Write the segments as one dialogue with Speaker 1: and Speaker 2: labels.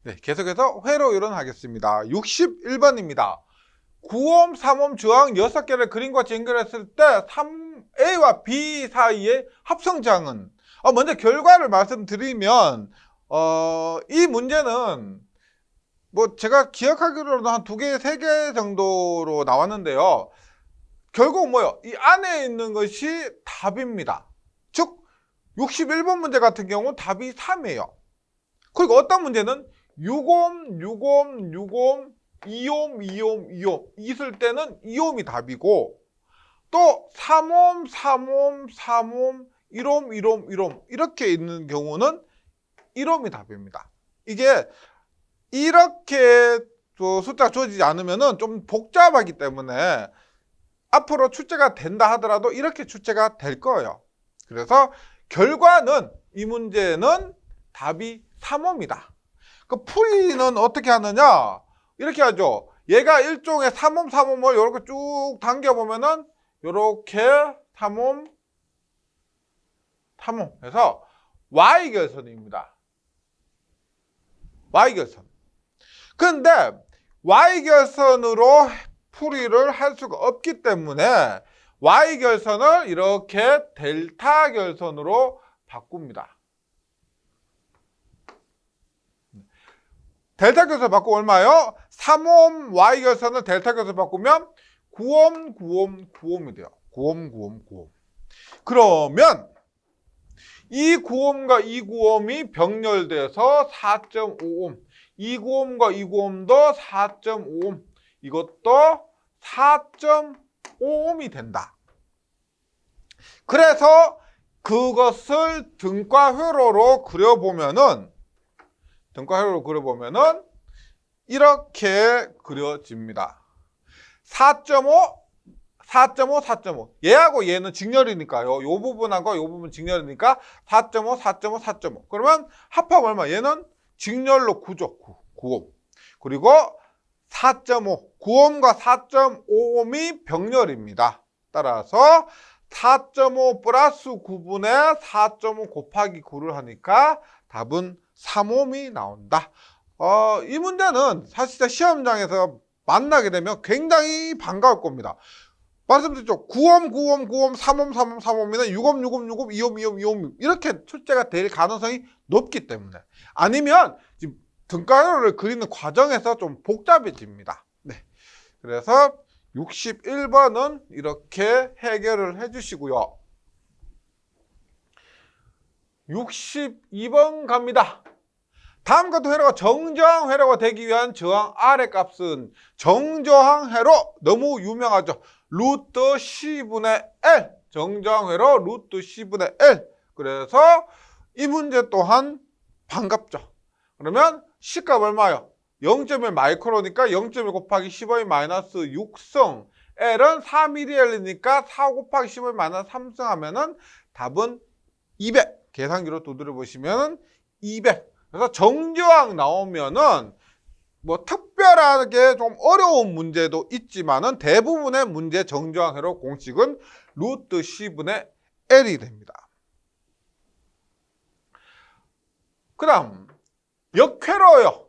Speaker 1: 네, 계속해서 회로이론 하겠습니다. 61번입니다. 9옴, 3옴 저항 6개를 그림과 연결했을 때 3A와 B 사이의 합성 저항은 먼저 결과를 말씀드리면 이 문제는 뭐 제가 기억하기로는 한 2개, 3개 정도로 나왔는데요. 결국 뭐요? 이 안에 있는 것이 답입니다. 즉 61번 문제 같은 경우는 답이 3이에요. 그리고 어떤 문제는 6옴, 6옴, 6옴, 2옴, 2옴, 2옴 있을 때는 2옴이 답이고 또 3옴, 3옴, 3옴, 1옴, 1옴, 1옴 이렇게 있는 경우는 1옴이 답입니다. 이게 이렇게 숫자가 주어지지 않으면 좀 복잡하기 때문에 앞으로 출제가 된다 하더라도 이렇게 출제가 될 거예요. 그래서 결과는 이 문제는 답이 3옴이다. 그 풀이는 어떻게 하느냐? 이렇게 하죠. 얘가 일종의 3옴, 3옴을 이렇게 쭉 당겨보면은 이렇게 3옴, 3옴 해서 Y결선입니다. Y결선. 근데 Y결선으로 풀이를 할 수가 없기 때문에 Y결선을 이렇게 델타 결선으로 바꿉니다. 델타 결선 바꾸면 얼마예요? 3옴 Y결선을 델타 결선 바꾸면 9옴, 9옴, 9옴이 돼요. 9옴, 9옴, 9옴. 그러면 이 9옴과 이 9옴이 병렬돼서 4.5옴. 이 9옴과 이 9옴도 4.5옴. 이것도 4.5옴이 된다. 그래서 그것을 등가 회로로 그려보면은 이렇게 그려집니다. 4.5, 4.5, 4.5. 얘하고 얘는 직렬이니까요. 요 부분하고 요 부분 직렬이니까 4.5, 4.5, 4.5. 그러면 합하면 얼마? 얘는 직렬로 9죠. 9옴. 그리고 4.5, 9옴과 4.5옴이 병렬입니다. 따라서 4.5 플러스 9분의 4.5 곱하기 9를 하니까 답은 3옴이 나온다. 이 문제는 사실 시험장에서 만나게 되면 굉장히 반가울 겁니다. 말씀드렸죠. 9옴, 9옴, 9옴, 3옴, 3옴, 3옴이나 6옴, 6옴, 6옴, 2옴, 2옴, 2옴 이렇게 출제가 될 가능성이 높기 때문에 아니면 지금 등가로를 그리는 과정에서 좀 복잡해집니다. 네. 그래서 61번은 이렇게 해결을 해주시고요. 62번 갑니다. 다음과 같은 회로가 정저항 회로가 되기 위한 저항 R의 값은 정저항 회로 너무 유명하죠. 루트 C분의 L. 정저항 회로 루트 C분의 L. 그래서 이 문제 또한 반갑죠. 그러면 C값 얼마요? 0.1 마이크로니까 0.1 곱하기 15의 마이너스 6승. L은 4mL이니까 4 곱하기 15의 마이너스 3승 하면은 답은 200. 계산기로 두드려 보시면 200. 그래서 정저항 나오면은 뭐 특별하게 좀 어려운 문제도 있지만은 대부분의 문제 정저항 회로 공식은 루트 C분의 L이 됩니다. 그 다음 역회로요.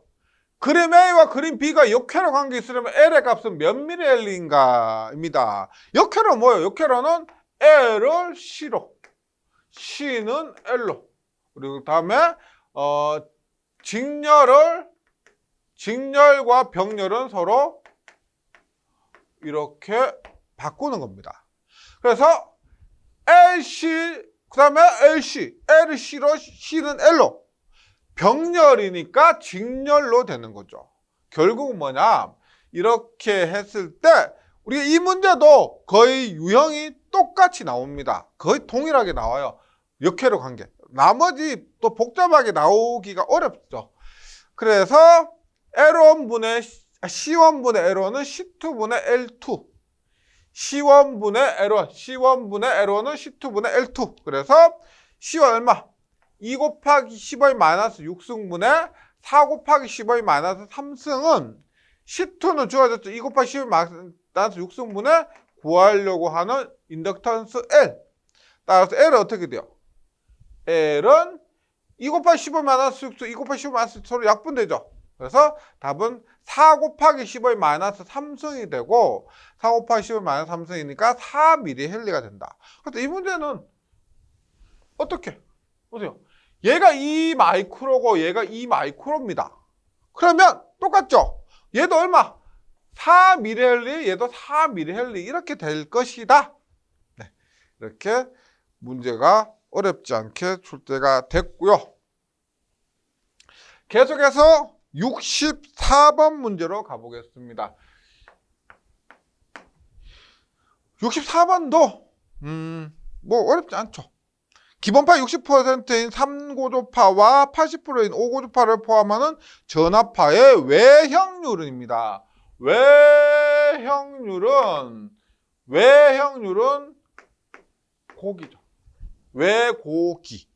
Speaker 1: 그림 A와 그림 B가 역회로 관계 있으려면 L의 값은 몇 mL인가 입니다. 역회로 뭐예요? 역회로는 L을 C로, C는 L로. 그리고 다음에 직렬과 병렬은 서로 이렇게 바꾸는 겁니다. 그래서 LC, 그 다음에 LC, LC로 C는 L로. 병렬이니까 직렬로 되는 거죠. 결국은 뭐냐? 이렇게 했을 때 우리가 이 문제도 거의 유형이 똑같이 나옵니다. 거의 동일하게 나와요. 역회로 관계. 나머지 또 복잡하게 나오기가 어렵죠. 그래서 L1분의 C1분의 L1은 C2분의 L2. C1분의 L1, C1분의 L1은 C2분의 L2. 그래서 C와 얼마? 2 곱하기 15의 마이너스 6승분의 4 곱하기 15의 마이너스 3승은 C2는 주어졌죠. 2 곱하기 15의 마이너스 6승분의 구하려고 하는 인덕턴스 L. 따라서 L은 어떻게 돼요? L은 2 곱하기 15 마이너스 6승, 2 곱하기 15 마이너스 서로 약분되죠. 그래서 답은 4 곱하기 15의 마이너스 3승이 되고 4 곱하기 15의 마이너스 3승이니까 4mH 된다. 그래서 이 문제는 어떻게? 보세요. 얘가 2마이크로고 얘가 2마이크로입니다. 그러면 똑같죠? 얘도 얼마? 4mH, 얘도 4mH 이렇게 될 것이다. 네, 이렇게 문제가 어렵지 않게 출제가 됐고요. 계속해서 64번 문제로 가보겠습니다. 64번도 뭐 어렵지 않죠. 기본파 60%인 3고조파와 80%인 5고조파를 포함하는 전압파의 외형률입니다. 외형률은 고기죠. 외고기.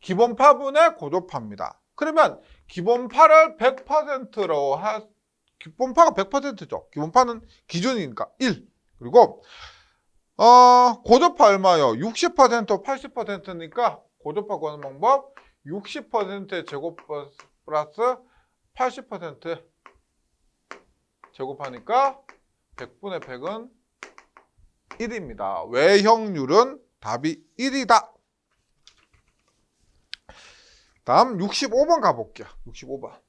Speaker 1: 기본파분의 고조파입니다. 그러면 기본파를 100%로 기본파가 100%죠. 기본파는 기준이니까 1. 그리고 고조파 얼마요? 60% 80%니까 고조파 구하는 방법 60%의 제곱 플러스 80%의 제곱하니까 100분의 100은 1입니다. 외형률은 답이 1이다. 다음 65번 가볼게요. 65번.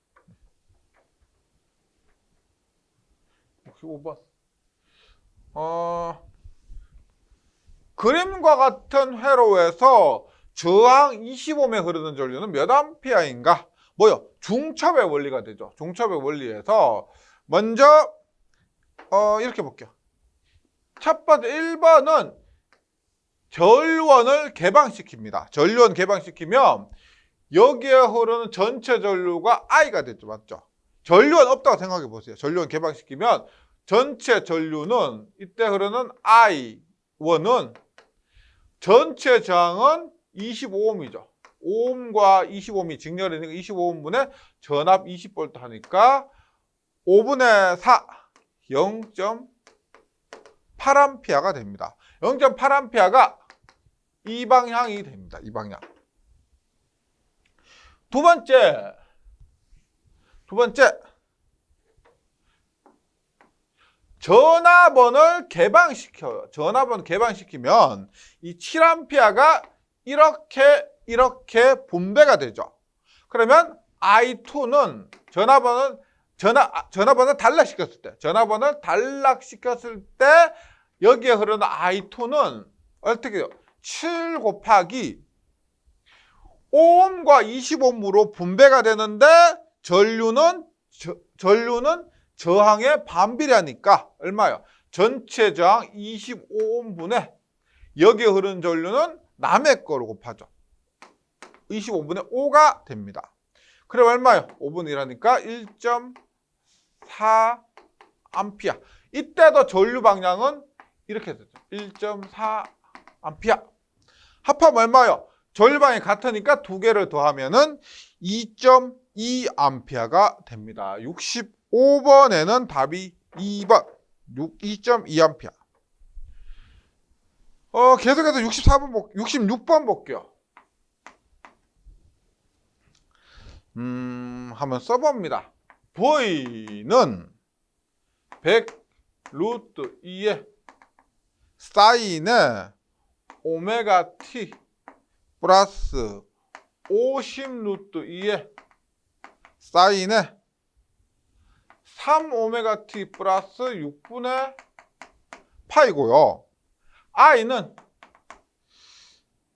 Speaker 1: 그림과 같은 회로에서 저항 25매 흐르는 전류는 몇 암페어인가? 뭐요? 중첩의 원리가 되죠. 중첩의 원리에서 먼저 이렇게 볼게요. 첫 번째 1번은 전류원을 개방시킵니다. 전류원 개방시키면 여기에 흐르는 전체 전류가 I가 되죠. 맞죠? 전류원 없다고 생각해 보세요. 전류원 개방시키면 전체 전류는 이때 흐르는 I1은 전체 저항은 25ohm이죠. 5ohm과 25ohm이 직렬이니까 25ohm분의 전압 20V 하니까 5분의 4, 0.8A가 됩니다. 0.8A가 이 방향이 됩니다. 이 방향. 두 번째. 전압원을 개방시켜요. 전압원을 개방시키면 이 7A가 이렇게 분배가 되죠. 그러면 I2는 전압원을 단락시켰을 때 여기에 흐르는 I2는 어떻게 해요? 7 곱하기 5ohm과 25ohm으로 분배가 되는데 전류는 저항의 반비례하니까 얼마요? 전체 저항 25ohm분의 여기에 흐르는 전류는 남의 거로 곱하죠. 25분의 5가 됩니다. 그럼 얼마요? 5분의 1하니까 1.4A. 이때도 전류 방향은 이렇게 되죠. 1.4A. 합하면 얼마요? 전류 방향이 같으니까 두 개를 더하면은 2.2A가 됩니다. 65번에는 답이 2번. 2.2A. 계속해서 66번 볼게요. 한번 써봅니다. V는 100 루트 2에 사인에 오메가 t 플러스 50 루트 2에 사인에 3 오메가 t 플러스 6분의 파이고요. i는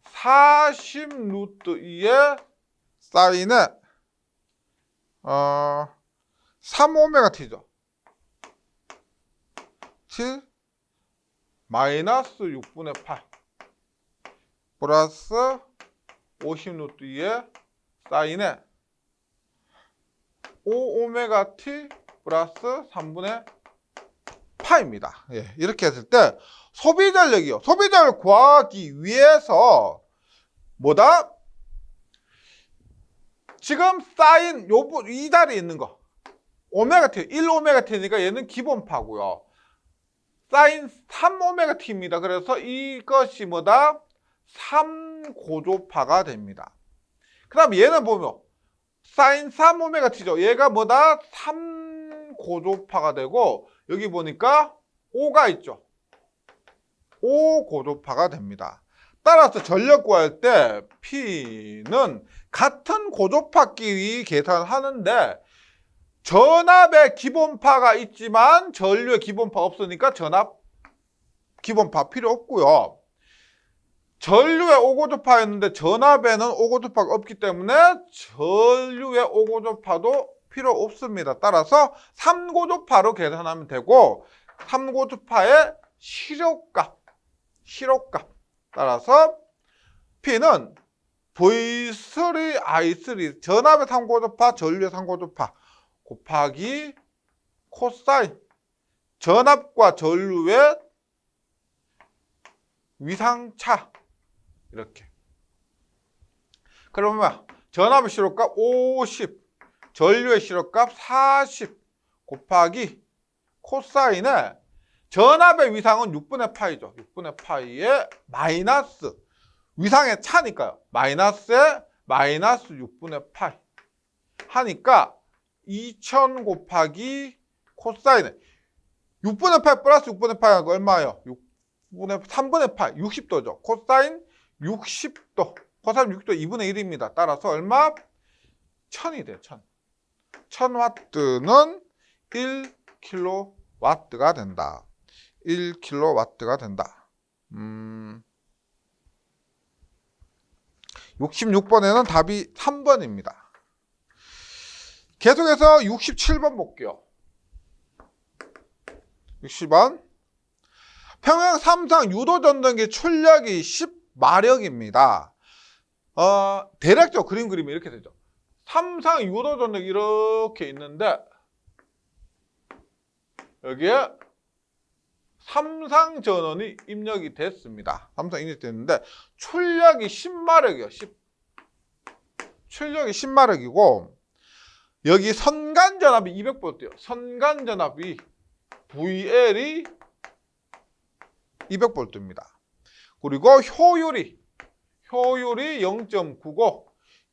Speaker 1: 40 루트 2에 사인에 3 오메가 t죠. 7 마이너스 6분의 8 플러스 50 루트 2에 사인에 5 오메가 t 플러스 3분의 파입니다. 예, 이렇게 했을 때 소비 전력이요. 소비 전력을 구하기 위해서 뭐다? 지금 사인 이 자리에 있는 거 오메가 t 1 오메가 t니까 얘는 기본파고요. 사인 3 오메가 t입니다. 그래서 이것이 뭐다? 3고조파가 됩니다. 그 다음 얘는 보면 사인 3오메가 t죠. 얘가 뭐다? 3고조파가 되고 여기 보니까 5가 있죠. 5고조파가 됩니다. 따라서 전력 구할 때 P는 같은 고조파끼리 계산하는데 전압의 기본파가 있지만 전류의 기본파 없으니까 전압 기본파 필요 없고요. 전류의 5고조파였는데 전압에는 5고조파가 없기 때문에 전류의 5고조파도 필요 없습니다. 따라서 3고조파로 계산하면 되고 3고조파의 시력값 따라서 P는 V3, I3 전압의 3고조파, 전류의 3고조파 곱하기 코사인 전압과 전류의 위상차 이렇게. 그러면 전압의 시력값 50, 전류의 시력값 40 곱하기 코사인에 전압의 위상은 6분의 파이죠. 6분의 파이에 마이너스 위상의 차니까요. 마이너스에 마이너스 6분의 파이 하니까 2000 곱하기 코사인에 6분의 파이 플러스 6분의 파이가 얼마예요? 3분의 파이 60도죠. 코사인 60도 코사인 60도 2분의 1입니다. 따라서 얼마? 1000이 돼요. 1000. 1000W는 1kW가 된다. 1kW가 된다. 66번에는 답이 3번입니다. 계속해서 67번 볼게요. 60번. 평형 3상 유도 전등기 출력이 10마력입니다. 대략적으로 그림 그리면 이렇게 되죠. 3상 유도 전등기 이렇게 있는데 여기에 3상 전원이 입력이 됐습니다. 3상 입력이 됐는데 출력이 10마력이에요. 출력이 10마력이고 여기 선간 전압이 200V예요. 선간 전압이 VL이 200V입니다. 그리고 효율이 0.95,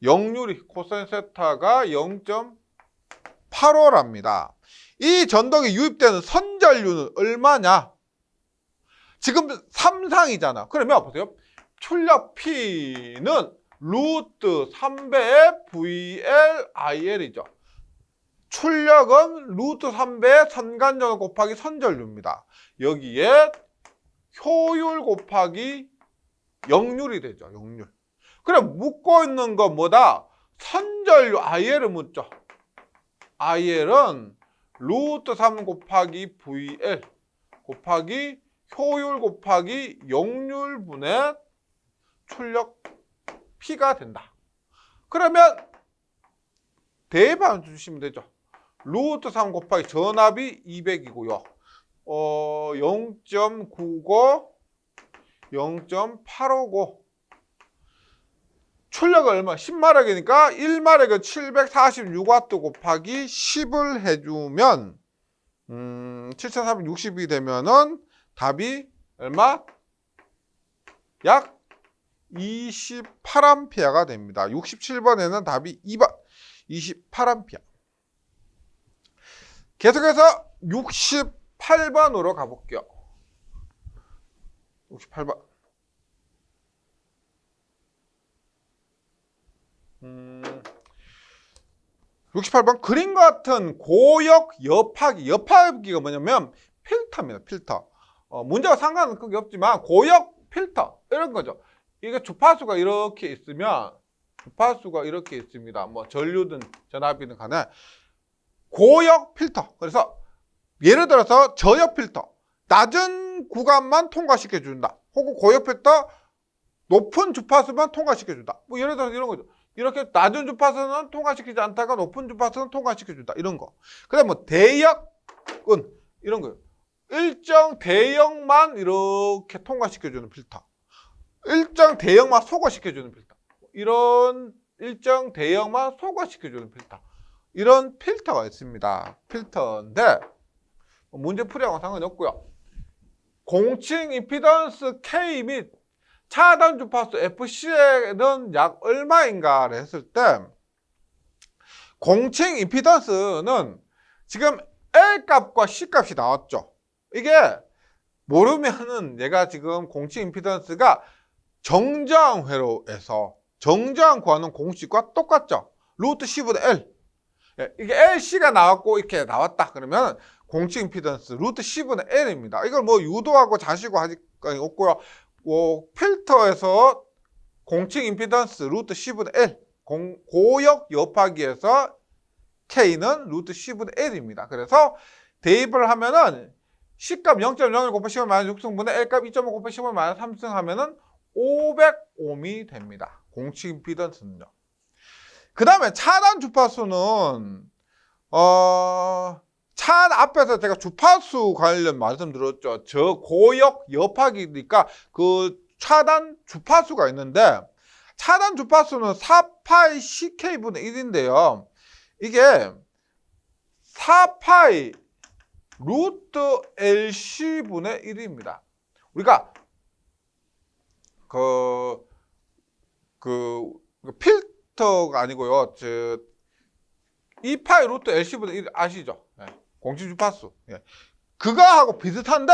Speaker 1: 역률이 코사인 세타가 0.85랍니다. 이 전등에 유입되는 선전류는 얼마냐? 지금 3상이잖아. 그러면 보세요. 출력 P는 루트 3배의 VLIL이죠. 출력은 루트 3배의 선간전압 곱하기 선전류입니다. 여기에 효율 곱하기 역률이 되죠. 역률. 그럼 묻고 있는 건 뭐다? 선전류 IL을 묻죠. IL은 루트 3 곱하기 VL 곱하기 효율 곱하기 역률분의 출력 P가 된다. 그러면 대입하면 주시면 되죠. 루트 3 곱하기 전압이 200이고요. 0.95, 0.859 출력은 얼마? 10마력이니까 1마력은 746W 곱하기 10을 해주면 7360이 되면은 답이 얼마? 약 28A 됩니다. 67번에는 답이 2번 28A. 계속해서 68번으로 가볼게요. 68번. 68번 그림과 같은 고역 여파기가 뭐냐면 필터입니다. 필터. 문제와 상관은 크게 없지만 고역 필터 이런 거죠. 이게 주파수가 이렇게 있으면 주파수가 이렇게 있습니다. 뭐 전류든 전압이든 간에 고역 필터. 그래서 예를 들어서 저역 필터 낮은 구간만 통과시켜 준다. 혹은 고역 필터 높은 주파수만 통과시켜 준다. 뭐 예를 들어서 이런 거죠. 이렇게 낮은 주파수는 통과시키지 않다가 높은 주파수는 통과시켜 준다. 이런 거. 그다음 뭐 대역은 이런 거예요. 일정 대역만 이렇게 통과시켜 주는 필터. 일정 대역만 소거시켜 주는 필터. 이런 일정 대역만 소거시켜 주는 필터. 이런 필터가 있습니다. 필터인데 문제풀이하고는 상관이 없고요. 공칭 임피던스 K 및 차단 주파수 FC는 약 얼마인가를 했을 때 공칭 임피던스는 지금 L 값과 C 값이 나왔죠. 이게 모르면은 얘가 지금 공칭 임피던스가 정저항 회로에서 정저항 구하는 공식과 똑같죠. 루트 C분의 L. 이게 LC가 나왔고 이렇게 나왔다 그러면 공칭 임피던스 루트 C분의 L입니다. 이걸 뭐 유도하고 자시고 하지 없고요. 뭐 필터에서 공칭 임피던스 루트 C분의 L 고역 여파기에서 K는 루트 C분의 L입니다. 그래서 대입을 하면은 C값 0.01 곱하기 10을 마이너스 6승분의 L값 2.5 곱하기 10을 마이너스 3승 하면은 500옴이 됩니다. 공칭 임피던스는요. 그 다음에 차단 주파수는 차 앞에서 제가 주파수 관련 말씀드렸죠. 저고역 여파기니까 그 차단 주파수가 있는데 차단 주파수는 4파이 CK분의 1인데요. 이게 4파이 루트 LC분의 1입니다. 우리가 필터가 아니고요. 2파이 루트 LC분의 1 아시죠? 네. 공식 주파수. 네. 그거하고 비슷한데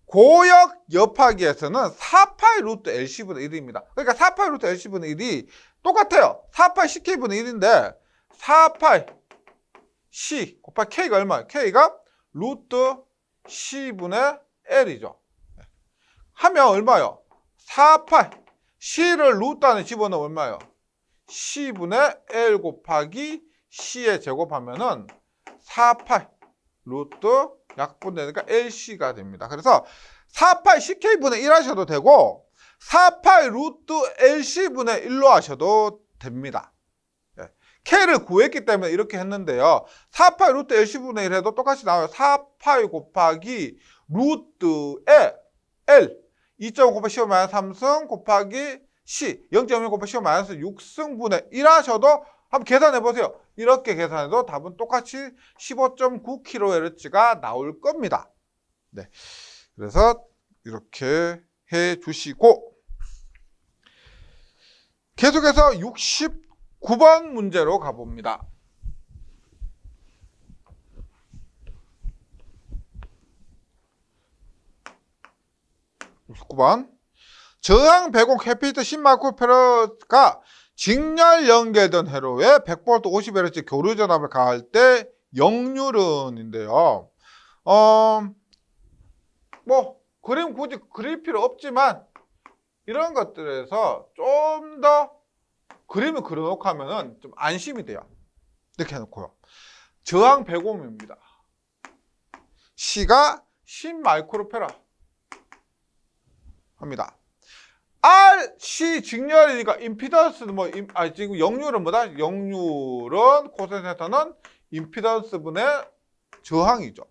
Speaker 1: 고역 여파기에서는 4파이 루트 LC분의 1입니다. 그러니까 4파이 루트 LC분의 1이 똑같아요. 4파이 CK분의 1인데 4파이 C 곱하기 K가 얼마예요? K가 루트 C분의 L이죠. 하면 얼마예요? 4파이 C를 루트 안에 집어넣으면 얼마예요? C분의 L 곱하기 C에 제곱하면은 4파이 루트 약분되니까 LC가 됩니다. 그래서 4파이 CK분의 1 하셔도 되고 4파이 루트 LC분의 1로 하셔도 됩니다. K를 구했기 때문에 이렇게 했는데요. 4파이 루트 LC분의 1 해도 똑같이 나와요. 4파이 곱하기 루트에 L 2.5 곱하기 15 마이너스 3승 곱하기 C 0.1 곱하기 15 마이너스 6승분의 1 하셔도 한번 계산해 보세요. 이렇게 계산해도 답은 똑같이 15.9kHz가 나올 겁니다. 네, 그래서 이렇게 해 주시고 계속해서 69번 문제로 가봅니다. 69번 저항 100옴 캐피터 10마이크로페라드가 직렬 연결된 회로에 100V 50Hz 교류 전압을 가할 때 역률은인데요. 뭐 그림 굳이 그릴 필요 없지만 이런 것들에서 좀 더 그림을 그려놓고 하면은 좀 안심이 돼요. 이렇게 해놓고요. 저항 100옴입니다. C가 10마이크로페라 합니다. RC 직렬이니까 임피던스는 지금 역률은 뭐다? 역률은 코사인에서는 임피던스분의 저항이죠.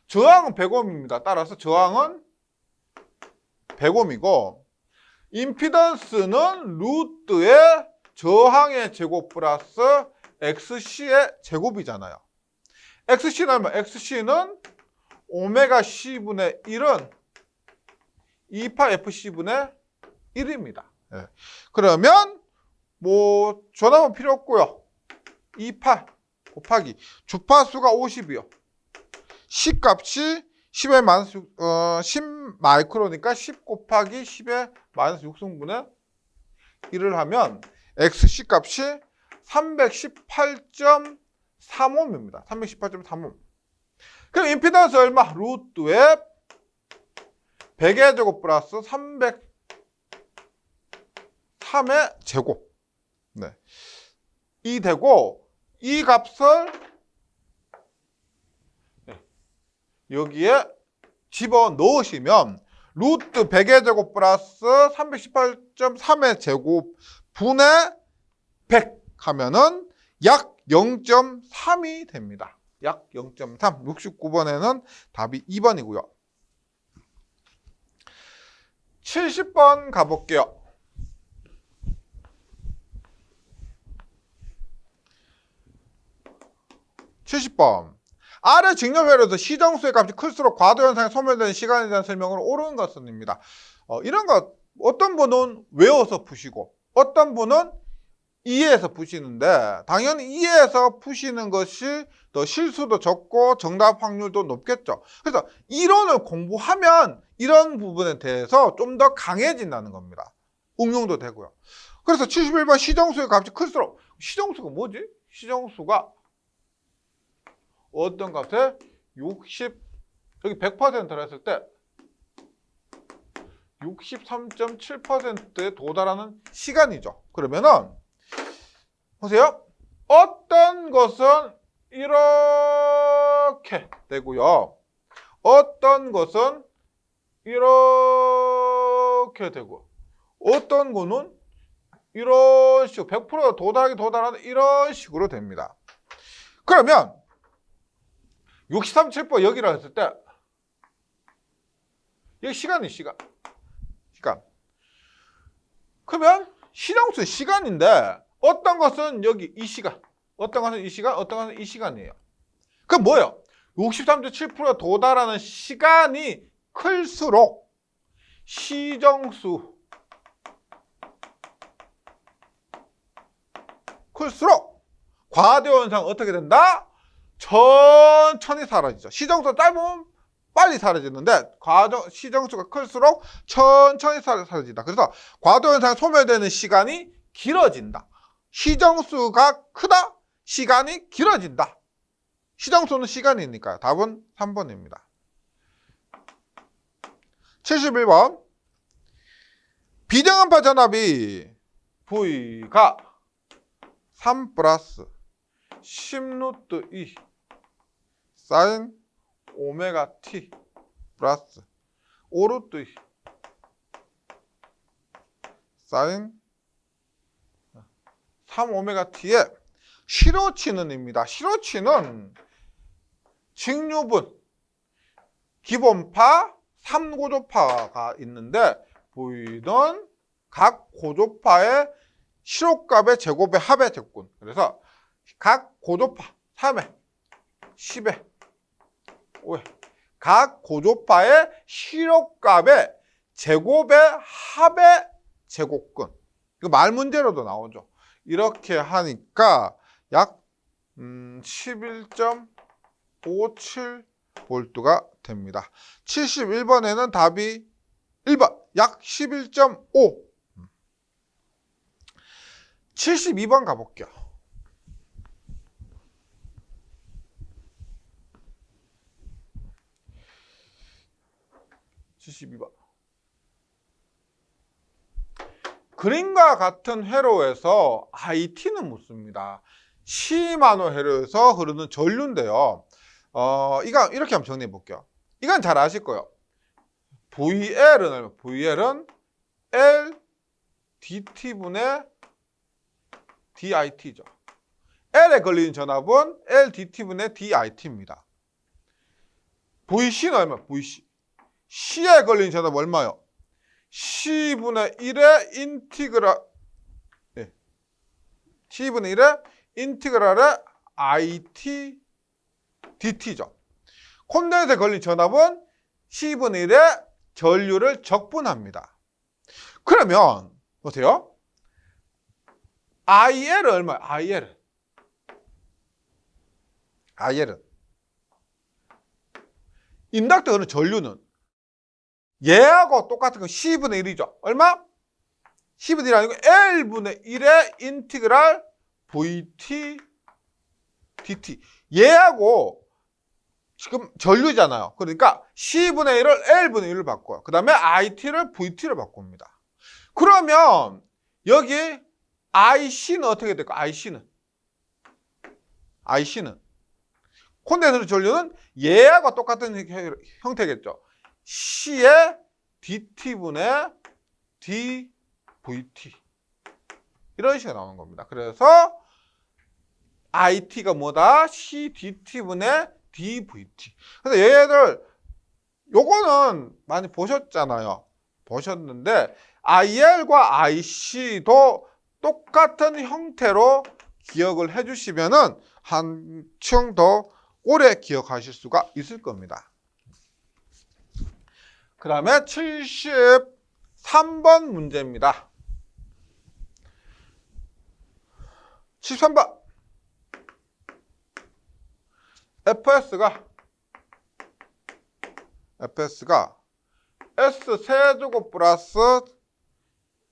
Speaker 1: 저항은 100옴입니다. 따라서 저항은 100옴이고 임피던스는 루트의 저항의 제곱 플러스 XC의 제곱이잖아요. XC는 얼마? XC는 오메가 C분의 1은 2파 FC분의 1입니다. 네. 그러면 뭐 전압은 필요 없고요. 2파 곱하기 주파수가 50이요. C 값이 10의 마이너스 10 마이크로니까 10 곱하기 10의 마이너스 6승분의 1을 하면 XC 값이 318.3옴입니다. 318.3옴. 그럼 임피던스 얼마? 루트에 100의 제곱 플러스 303의 제곱. 네. 이 되고 이 값을 여기에 집어 넣으시면 루트 100의 제곱 플러스 318.3의 제곱 분의 100 하면은 약 0.3이 됩니다. 약 0.3. 69번에는 답이 2번이고요. 70번 가볼게요. 70번. 아래 직렬회로에서 시정수의 값이 클수록 과도현상에 소멸되는 시간에 대한 설명을 옳은 것은입니다. 이런 것 어떤 분은 외워서 푸시고 어떤 분은 2에서 푸시는데 당연히 2에서 푸시는 것이 더 실수도 적고 정답 확률도 높겠죠. 그래서 이론을 공부하면 이런 부분에 대해서 좀 더 강해진다는 겁니다. 응용도 되고요. 그래서 71번 시정수의 값이 클수록 시정수가 뭐지? 시정수가 어떤 값에 60 여기 100%를 했을 때 63.7%에 도달하는 시간이죠. 그러면은 보세요. 어떤 것은 이렇게 되고요. 어떤 것은 이렇게 되고 어떤 거는 이런 식으로 100% 도달하는 이런 식으로 됩니다. 그러면 63.7% 여기라 했을 때 여기 시간이 시간. 그러면 시정수 시간인데 어떤 것은 여기 이 시간, 어떤 것은 이 시간, 어떤 것은 이 시간이에요. 그럼 뭐예요? 63.7%에 도달하는 시간이 클수록 시정수 클수록 과대오 현상 어떻게 된다? 천천히 사라지죠. 시정수가 짧으면 빨리 사라지는데 시정수가 클수록 천천히 사라진다. 그래서 과대오 현상이 소멸되는 시간이 길어진다. 시정수가 크다? 시간이 길어진다. 시정수는 시간이니까요. 답은 3번입니다. 71번 비정음파 전압이 V가 3 플러스 10루트 2 사인 오메가 t 플러스 5루트 2 사인 3오메가 t의 시로치는입니다. 시로치는 직류분, 기본파, 3고조파가 있는데 보이던 각 고조파의 시로값의 제곱의 합의 제곱군. 그래서 각 고조파 3회, 10회, 5회 각 고조파의 시로값의 제곱의 합의 제곱군. 이거 말 문제로도 나오죠. 이렇게 하니까 약 11.57V가 됩니다. 71번에는 답이 1번 약 11.5. 72번 가볼게요. 72번. 그림과 같은 회로에서 IT는 묻습니다. 시마노 회로에서 흐르는 전류인데요. 이거 이렇게 한번 정리해 볼게요. 이건 잘 아실 거예요. VL은 L dt분의 dit죠. L에 걸리는 전압은 L dt분의 dit입니다. VC는 얼마? VC. C에 걸리는 전압은 얼마요? C분의 1의 인티그랄, 네. C분의 1의 인티그랄의 IT dt죠. 콘덴서에 걸린 전압은 C분의 1의 전류를 적분합니다. 그러면 보세요. IL은 얼마예요? IL은 인덕터 흐르는 전류는 얘하고 똑같은 건 C분의 1이죠. 얼마? C분의 1이 아니고 L분의 1의 인티그랄 VT dt. 얘하고 지금 전류잖아요. 그러니까 C분의 1을 L분의 1을 바꿔요. 그 다음에 IT를 VT를 바꿉니다. 그러면 여기 IC는 어떻게 될까? IC는 콘덴서 전류는 얘하고 똑같은 형태겠죠. C의 dt분의 dVT 이런 식으로 나오는 겁니다. 그래서 IT가 뭐다? C dt분의 dVT. 그래서 얘들 요거는 많이 보셨잖아요. 보셨는데 IL과 IC도 똑같은 형태로 기억을 해주시면은 한층 더 오래 기억하실 수가 있을 겁니다. 그 다음에 73번 문제입니다. 13번. fs가 s 세제곱 플러스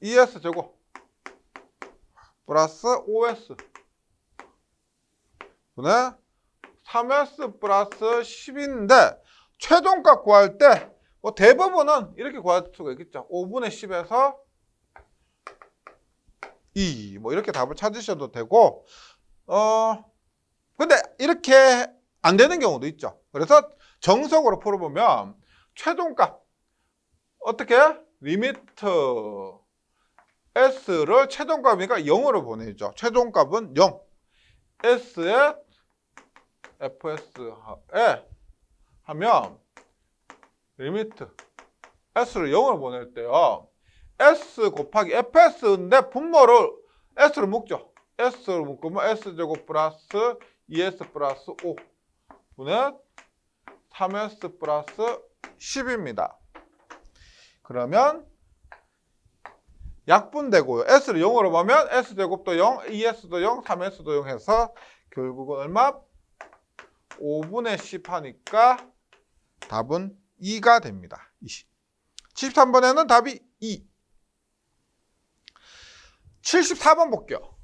Speaker 1: 2s 제곱 플러스 5s 분의 3s 플러스 10인데 최종값 구할 때 뭐 대부분은 이렇게 구할 수가 있겠죠. 5분의 10에서 2 뭐 이렇게 답을 찾으셔도 되고 근데 이렇게 안 되는 경우도 있죠. 그래서 정석으로 풀어보면 최종값 어떻게 리미트 s를 최종값이니까 0으로 보내죠. 최종값은 0 s의 fs에 하면 리미트 s를 0으로 보낼 때요. s 곱하기 fs인데 분모를 s로 묶죠. s로 묶으면 s제곱 플러스 2s 플러스 5 분의 3s 플러스 10입니다. 그러면 약분되고요. s를 0으로 보면 s제곱도 0, 2s도 0, 3s도 0 해서 결국은 얼마? 5분의 10 하니까 답은 2가 됩니다. 20. 73번에는 답이 2. 74번 볼게요.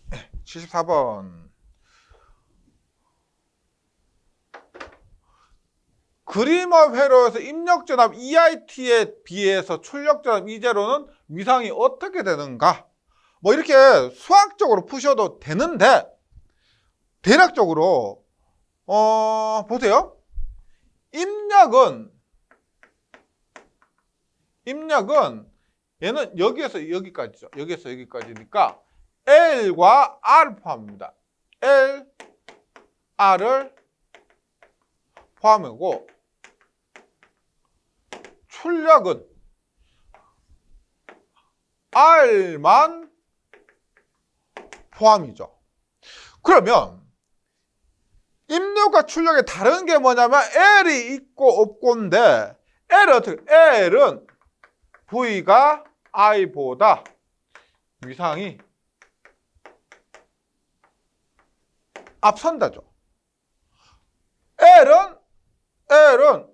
Speaker 1: 네, 74번. 그림의 회로에서 입력전압 EIT에 비해서 출력전압 E0는 위상이 어떻게 되는가? 뭐 이렇게 수학적으로 푸셔도 되는데 대략적으로 보세요. 입력은 얘는 여기에서 여기까지죠. 여기에서 여기까지니까 L과 R 포함입니다. L, R을 포함이고 출력은 R만 포함이죠. 그러면 입력과 출력의 다른 게 뭐냐면 L이 있고 없고인데 L은 어떻게? L은 V가 I보다 위상이 앞선다죠. L은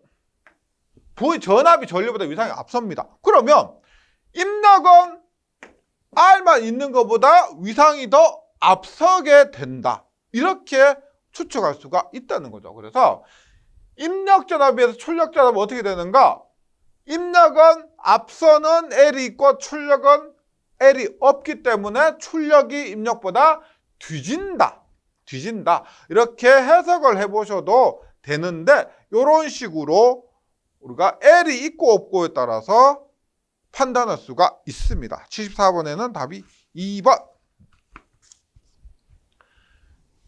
Speaker 1: V 전압이 전류보다 위상이 앞섭니다. 그러면 입력은 R만 있는 것보다 위상이 더 앞서게 된다. 이렇게 추측할 수가 있다는 거죠. 그래서 입력 전압에 비해서 출력 전압은 어떻게 되는가? 입력은 앞서는 L이 있고 출력은 L이 없기 때문에 출력이 입력보다 뒤진다. 이렇게 해석을 해보셔도 되는데 이런 식으로 우리가 L이 있고 없고에 따라서 판단할 수가 있습니다. 74번에는 답이 2번.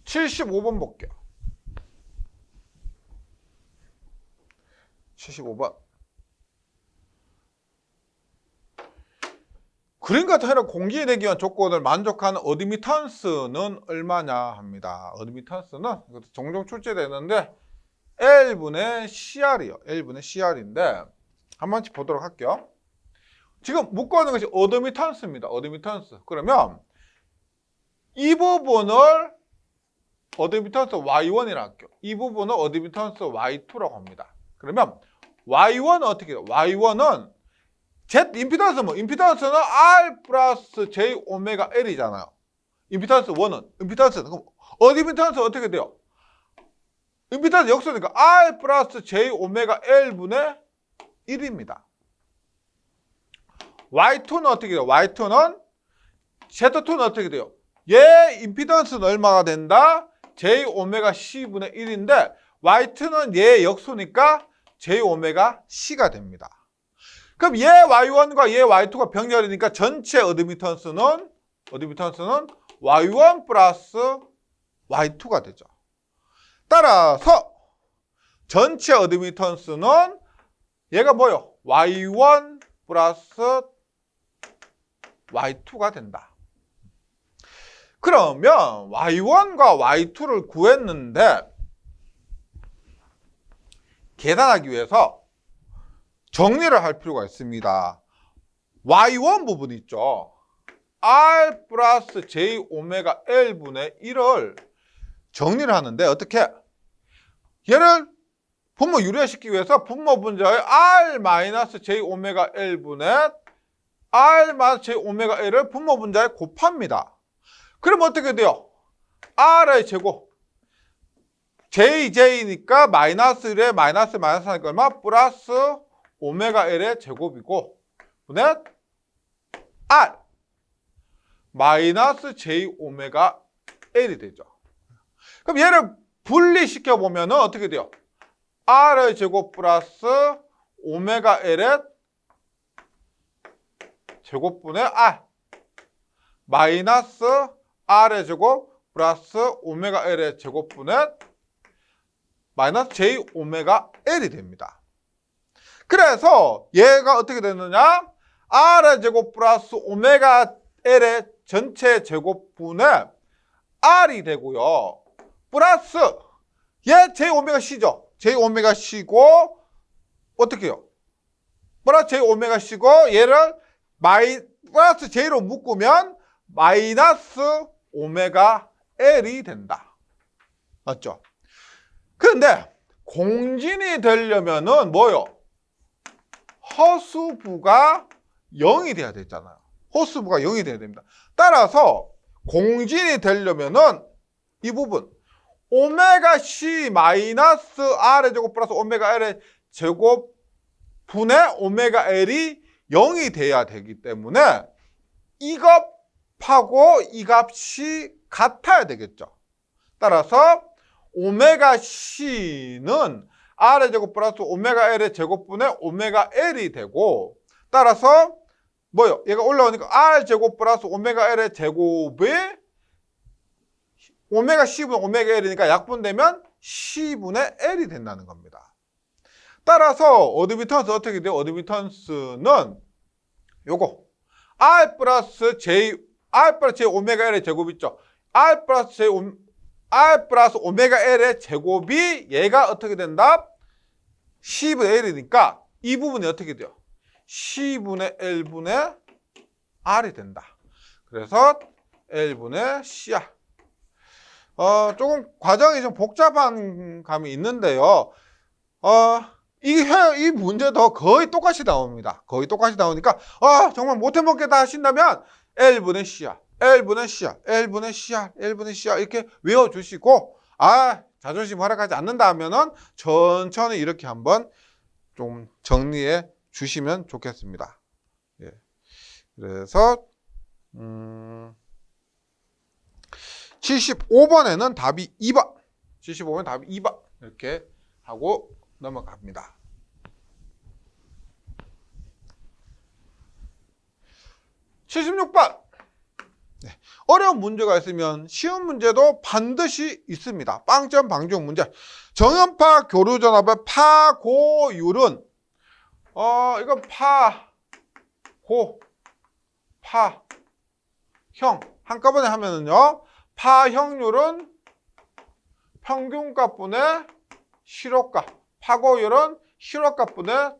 Speaker 1: 75번 볼게요. 75번. 그림 같은 회로 공기에 내기 위한 조건을 만족하는 어드미턴스는 얼마냐 합니다. 어드미턴스는 종종 출제되는데 L분의 CR이요. L분의 CR인데 한 번씩 보도록 할게요. 지금 묶어놓은 것이 어드미턴스입니다. 어드미턴스. 그러면 이 부분을 어드미턴스 Y1이라고 할게요. 이 부분을 어드미턴스 Y2라고 합니다. 그러면 Y1은 어떻게 해요? Y1은 Z 임피던스 임피던스는 R 플러스 J 오메가 L이잖아요. 임피던스 1은 그럼 어드미턴스 어떻게 돼요? 임피던스 역수니까 R 플러스 J 오메가 L분의 1입니다. Y2는 어떻게 돼요? Y2는 Z2는 어떻게 돼요? 얘 임피던스는 얼마가 된다? J 오메가 C분의 1인데 Y2는 얘 역수니까 J 오메가 C가 됩니다. 그럼 얘 Y1과 얘 Y2가 병렬이니까 전체 어드미턴스는 Y1 플러스 Y2가 되죠. 따라서 전체 어드미턴스는 얘가 뭐요? Y1 플러스 Y2가 된다. 그러면 Y1과 Y2를 구했는데 계산하기 위해서 정리를 할 필요가 있습니다. y1 부분 있죠. r 플러스 j 오메가 L분의 1을 정리를 하는데 어떻게? 얘를 분모 유리화시키기 위해서 분모 분자의 r 마이너스 j 오메가 L분의 r 마이너스 j 오메가 L을 분모 분자에 곱합니다. 그럼 어떻게 돼요? r의 제곱 j니까 마이너스 1에 마이너스 하니까 얼마? 플러스 오메가 L의 제곱이고 분의 r 마이너스 j 오메가 L이 되죠. 그럼 얘를 분리시켜 보면은 어떻게 돼요? r의 제곱 플러스 오메가 L의 제곱분의 r 마이너스 r의 제곱 플러스 오메가 L의 제곱분의 마이너스 j 오메가 L이 됩니다. 그래서 얘가 어떻게 되느냐? r의 제곱 플러스 오메가 L의 전체 제곱분의 r이 되고요. 플러스 얘 j 오메가 c죠. j 오메가 c고 어떻게 해요? 플러스 j 오메가 c고 얘를 플러스 j로 묶으면 마이너스 오메가 L이 된다. 맞죠? 그런데 공진이 되려면은 뭐요? 허수부가 0이 돼야 되잖아요. 허수부가 0이 돼야 됩니다. 따라서 공진이 되려면은 이 부분 오메가 c 마이너스 r의 제곱 플러스 오메가 L의 제곱 분의 오메가 L이 0이 돼야 되기 때문에 이 값하고 이 값이 같아야 되겠죠. 따라서 오메가 c는 r의 제곱 플러스 오메가 L의 제곱분의 오메가 L이 되고 따라서 뭐요? 얘가 올라오니까 r 제곱 플러스 오메가 L의 제곱이 오메가 c분의 오메가 L이니까 약분되면 c분의 L이 된다는 겁니다. 따라서 어드미턴스 어떻게 돼요? 어드미턴스는 요거 r 플러스 j 오메가 L의 제곱 있죠. r 플러스 오메가 L의 제곱이 얘가 어떻게 된다? c분의 L이니까 이 부분이 어떻게 돼요? c분의 L분의 R이 된다. 그래서 L분의 Cr. 조금 과정이 좀 복잡한 감이 있는데요. 이 문제도 거의 똑같이 나옵니다. 거의 똑같이 나오니까 정말 못해먹겠다 하신다면 L분의 Cr, L분의 Cr, L분의 Cr, L분의 Cr 이렇게 외워주시고 자존심 허락하지 않는다 하면은 천천히 이렇게 한번 좀 정리해 주시면 좋겠습니다. 예. 그래서 75번에는 답이 2번 75번 답이 2번 이렇게 하고 넘어갑니다. 76번 네. 어려운 문제가 있으면 쉬운 문제도 반드시 있습니다. 빵점 방정 문제. 정연파 교류전압의 파고율은 이건 파형 한꺼번에 하면은요. 파형률은 평균값분의 실효값, 파고율은 실효값분의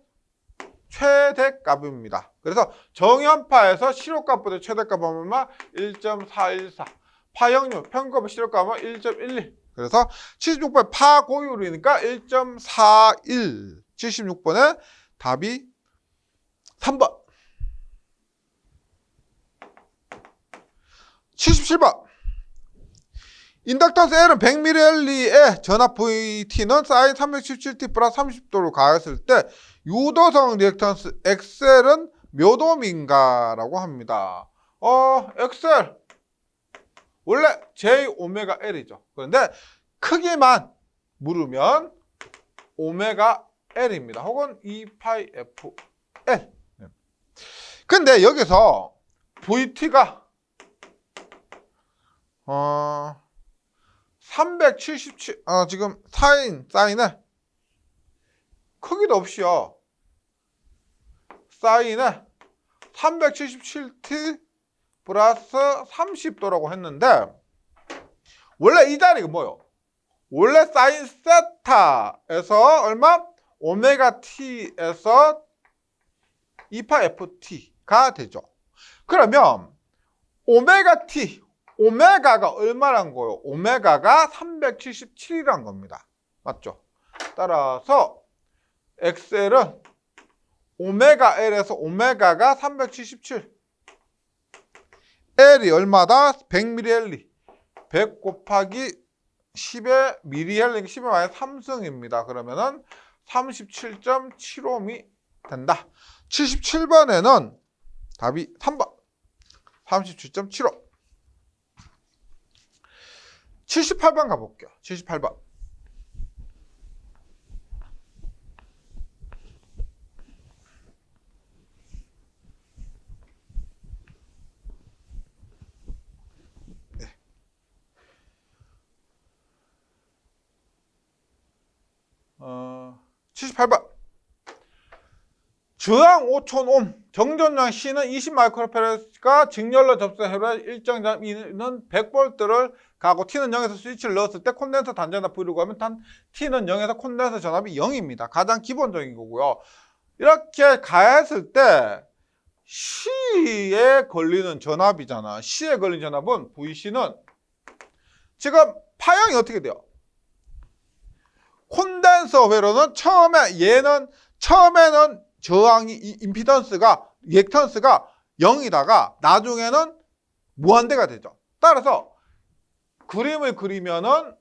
Speaker 1: 최대값입니다. 그래서 정연파에서 실효값분의 최대값 하면 1.414, 파형률 평균값의 실효값은 1.12. 그래서 76번 파고율이니까 1.41. 76번에 답이 3번. 77번. 인덕턴스 L은 100ml의 전압 VT는 사인 317T 플러스 30도로 가했을 때 유도성 리액턴스 XL은 몇 옴인가라고 합니다. XL 원래 J 오메가 L이죠. 그런데 크기만 물으면 오메가 L입니다. 혹은 2파이 FL. 근데 여기서 VT가 377 지금 사인에 크기도 없이요. 사인에 377t 플러스 30도라고 했는데 원래 이 자리가 뭐요? 원래 사인 세타에서 얼마? 오메가 t에서 2파 ft T가 되죠. 그러면 오메가 T, 오메가가 얼마란 거예요? 오메가가 377이란 겁니다. 맞죠? 따라서 XL은 오메가 L에서 오메가가 377. L이 얼마다? 100mL. 100 곱하기 10의 mL, 10의 마이너스 3승입니다. 그러면은 37.75미 된다. 77번에는 답이 3번. 37.75. 78번 가볼게요. 78번. 네. 78번. 저항 5000옴, 정전량 C는 20마이크로페라드가 직렬로 접수해라 일정 점 E는 100V를 가고 T는 0에서 스위치를 넣었을 때 콘덴서 단전압 V로 가면 T는 0에서 콘덴서 전압이 0입니다. 가장 기본적인 거고요. 이렇게 가했을 때 C에 걸리는 전압이잖아. C에 걸린 전압은 VC는 지금 파형이 어떻게 돼요? 콘덴서 회로는 처음에는 저항이 임피던스가 리액턴스가 0이다가 나중에는 무한대가 되죠. 따라서 그림을 그리면은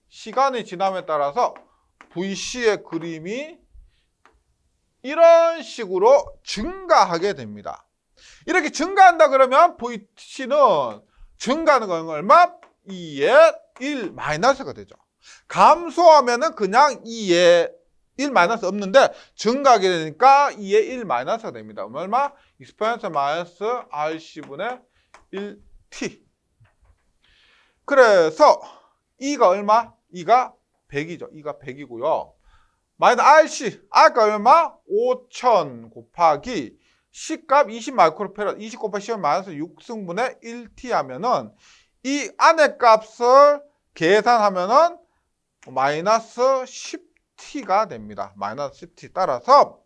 Speaker 1: 시간이 지남에 따라서 VC의 그림이 이런 식으로 증가하게 됩니다. 이렇게 증가한다 그러면 VC는 증가하는 건 얼마? 2의 1 마이너스가 되죠. 감소하면은 그냥 2의 1 마이너스 없는데 증가하게 되니까 2의 1 마이너스가 됩니다. 얼마? 익스포넨셜 마이너스 RC분의 1T. 그래서 E가 얼마? E가 100이죠. E가 100이고요. 마이너스 RC, R가 얼마? 5000 곱하기 C값 20 마이크로페라드, 20 곱하기 10 마이너스 6승분의 1T 하면은 이 안의 값을 계산하면은 마이너스 10T가 됩니다. 마이너스 10T. 따라서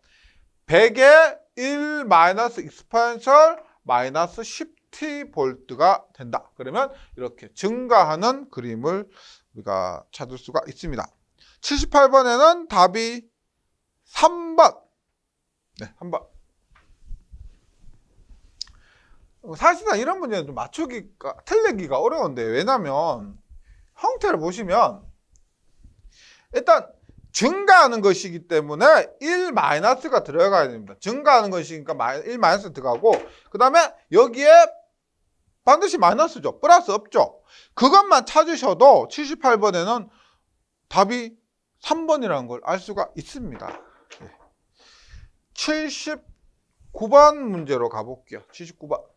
Speaker 1: 100의 1 마이너스 익스포넨셜 마이너스 10T 볼트가 된다. 그러면 이렇게 증가하는 그림을 우리가 찾을 수가 있습니다. 78번에는 답이 3번. 네, 3번. 사실상 이런 문제는 좀 맞추기가, 틀리기가 어려운데, 왜냐면 형태를 보시면 일단 증가하는 것이기 때문에 1 마이너스가 들어가야 됩니다. 증가하는 것이니까 1 마이너스 들어가고, 그 다음에 여기에 반드시 마이너스죠. 플러스 없죠. 그것만 찾으셔도 78번에는 답이 3번이라는 걸 알 수가 있습니다. 79번 문제로 가볼게요. 79번.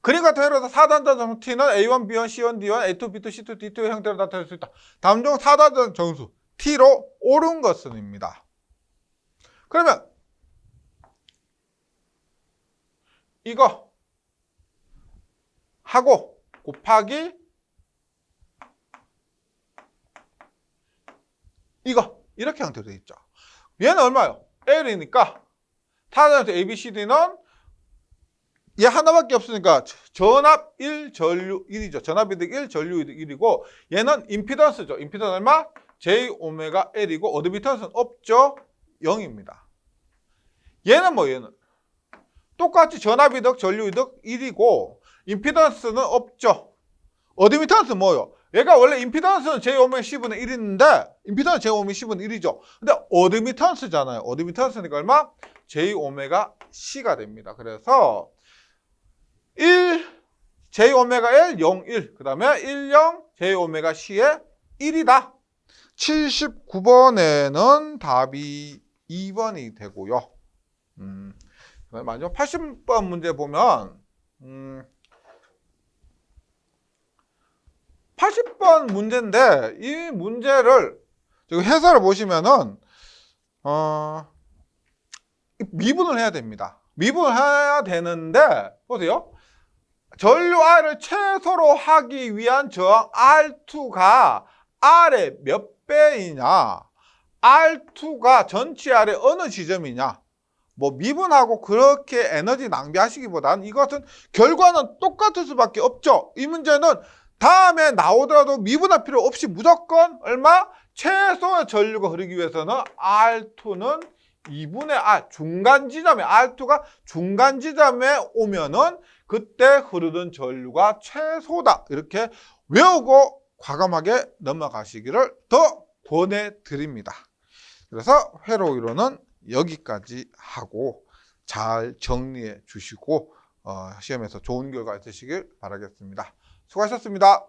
Speaker 1: 그림 같은 회로에서 4단전 정수 T는 A1, B1, C1, D1, A2, B2, C2, D2의 형태로 나타낼 수 있다. 다음 중 4단전 정수 T로 옳은 것은입니다. 그러면 이거 하고 곱하기 이거 이렇게 형태로 되어 있죠. 얘는 얼마요? L이니까 타단에서 A, B, C, D는 얘 하나밖에 없으니까 전압 1, 전류 1이죠. 전압이득 1, 전류이득 1이고 얘는 임피던스죠. 임피던스 얼마? J 오메가 L이고 어드미턴스는 없죠. 0입니다. 얘는 뭐 얘는 똑같이 전압이득, 전류이득 1이고 임피던스는 없죠. 어드미턴스 뭐요? 얘가 원래 임피던스는 J 오메가 C분의 1인데 임피던스 J 오메가 C분의 1이죠. 근데 어드미턴스잖아요. 어드미턴스니까 얼마? J 오메가 C가 됩니다. 그래서 1 J 오메가 L 0 1 그 다음에 1 0 J 오메가 C의 1이다. 79번에는 답이 2번이 되고요. 마지막 80번 문제 보면 80번 문제인데 이 문제를 지금 해설을 보시면은 미분을 해야 됩니다. 미분을 해야 되는데 보세요. 전류 R을 최소로 하기 위한 저항 R2가 R의 몇 배이냐? R2가 전체 아래 어느 지점이냐, 뭐 미분하고 그렇게 에너지 낭비하시기보다는 이것은 결과는 똑같을 수밖에 없죠. 이 문제는 다음에 나오더라도 미분할 필요 없이 무조건 얼마? 최소의 전류가 흐르기 위해서는 R2는 2분의 R, 중간 지점에, R2가 중간 지점에 오면은 그때 흐르는 전류가 최소다. 이렇게 외우고 과감하게 넘어가시기를 더 권해드립니다. 그래서 회로 이론은 여기까지 하고 잘 정리해 주시고 시험에서 좋은 결과 있으시길 바라겠습니다. 수고하셨습니다.